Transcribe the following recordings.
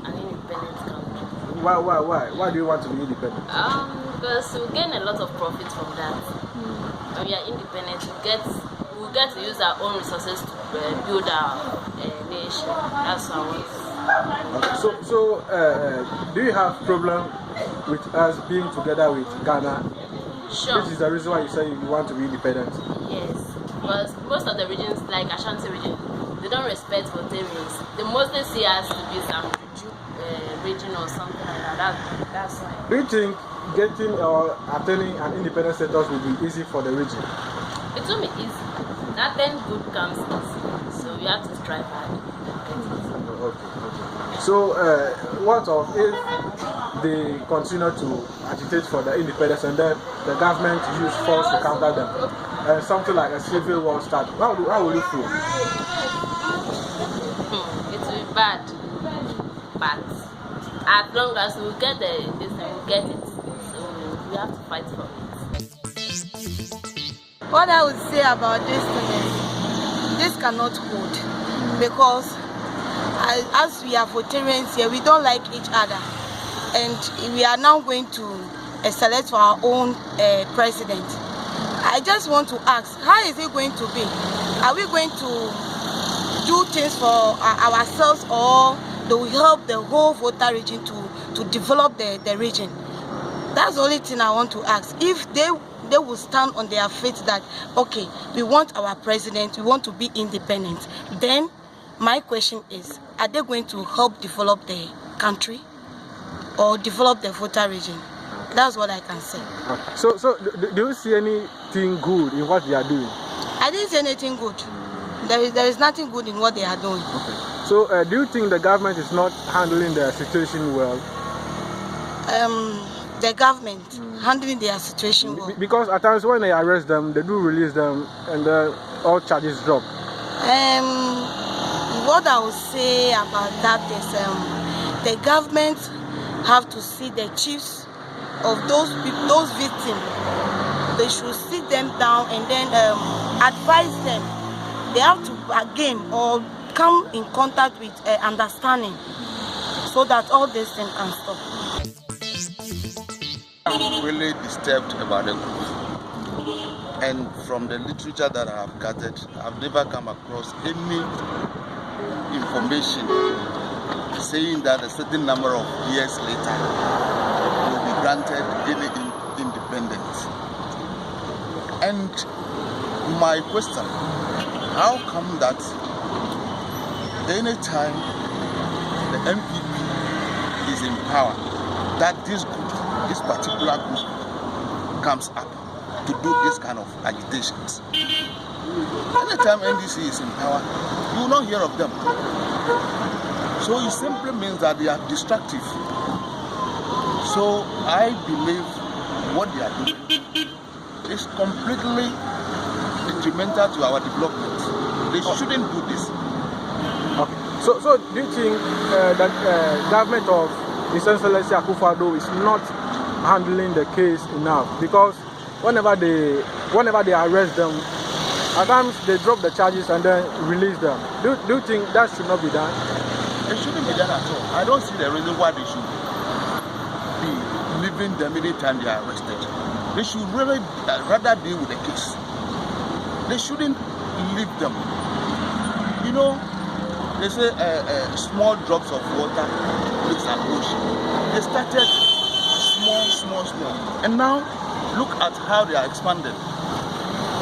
an independent country. Why do you want to be independent? Because we gain a lot of profit from that. When we are independent, we get to use our own resources to build our nation. That's what I want. Okay. So do you have problem with us being together with Ghana? Sure. This is the reason why you say you want to be independent. Yes, because most of the regions, like Ashanti region, they don't respect Voltarians. They mostly see us to be some region or something like that. That's why. Do you think getting or attaining an independent status will be easy for the region? It will be easy. Nothing good comes easy, so you have to strive hard. Okay. So, what of if they continue to agitate for the independence and then the government use force to counter them? Something like a civil war start. How will you feel? It will be bad, but as long as we get this, we'll get it. So we have to fight for it. What I would say about this thing is, this cannot hold, because as we are Voltarians here, we don't like each other, and we are now going to select for our own president. I just want to ask, how is it going to be? Are we going to do things for ourselves, or do we help the whole Volta region to develop the region? That's the only thing I want to ask. If they will stand on their feet that, okay, we want our president, we want to be independent, then my question is, are they going to help develop the country or develop the Volta region? That's what I can say. So do you see anything good in what they are doing? I didn't see anything good. There is nothing good in what they are doing. Okay. So do you think the government is not handling the situation well? The government handling their situation well. Because at times when they arrest them, they do release them and all charges drop. What I would say about that is the government have to see the chiefs of those victims. They should sit them down and then advise them. They have to again or come in contact with understanding, so that all these things can stop. I'm really disturbed about the group, and from the literature that I have gathered, I've never come across any information saying that a certain number of years later will be granted any independence. And my question, how come that anytime the MPP is in power, that this particular group comes up to do this kind of agitations? Anytime NDC is in power, you will not hear of them. So it simply means that they are destructive. So I believe what they are doing is completely detrimental to our development. They shouldn't do this. Okay. So do you think that government of His Excellency Akufo-Addo is not handling the case enough? Because whenever they arrest them, at times they drop the charges and then release them. Do you think that should not be done? It shouldn't be done at all. I don't see the reason why they should be leaving them anytime they are arrested. They should really rather deal with the case. They shouldn't leave them. You know, they say small drops of water makes an ocean. They started small, and now look at how they are expanded.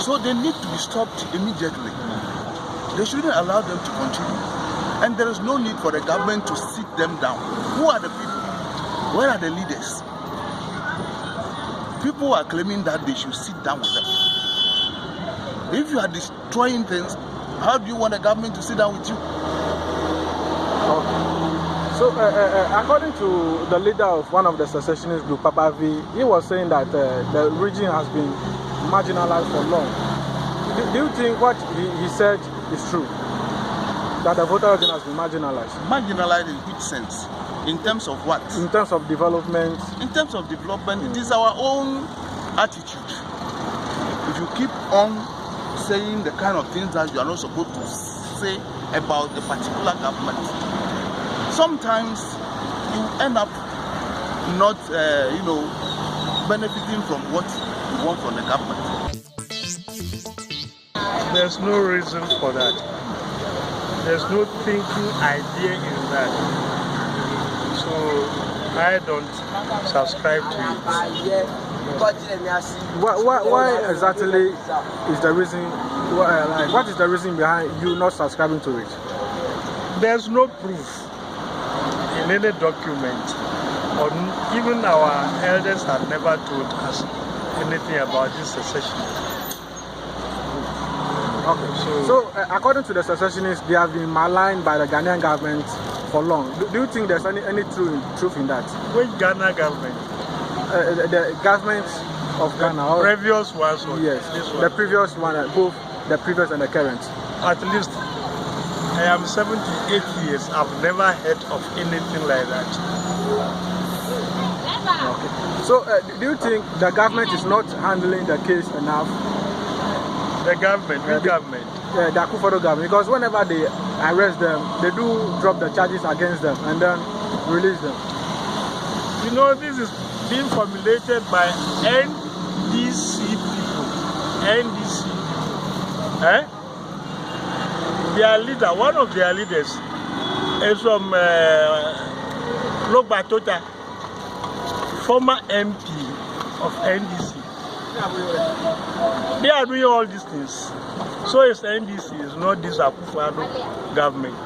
So they need to be stopped immediately. They shouldn't allow them to continue. And there is no need for the government to sit them down. Who are the people? Where are the leaders? People are claiming that they should sit down with them. If you are destroying things, how do you want the government to sit down with you? Okay. So, according to the leader of one of the secessionist group, Papa V, he was saying that the region has been marginalized for long. Do you think what he said is true? That the Volta region has been marginalized? Marginalized in which sense? In terms of what? In terms of development. In terms of development, it is our own attitude. If you keep on saying the kind of things that you are not supposed to say about a particular government, sometimes you end up not, benefiting from what you want from the government. There's no reason for that. There's no thinking idea in that. So I don't subscribe to it. Why exactly is the reason? What is the reason behind you not subscribing to it? There's no proof in any document, or even our elders have never told us anything about this secession. Okay. So according to the secessionists, they have been maligned by the Ghanaian government for long. Do you think there's any truth in that? Which Ghana government? The government of Ghana. Previous ones? Or yes, this one? the previous one, both the previous and the current. At least I am 78 years. I've never heard of anything like that. Okay. So do you think the government is not handling the case enough? The government, which government? The Akufo-Addo government, because whenever they arrest them, they do drop the charges against them and then release them. You know, this is being formulated by NDC people. NDC people. Eh? Their leader, one of their leaders, is from Logbatota, former MP of NDC. They are doing all these things. So it's NDC, it's not this Akufo-Addo government.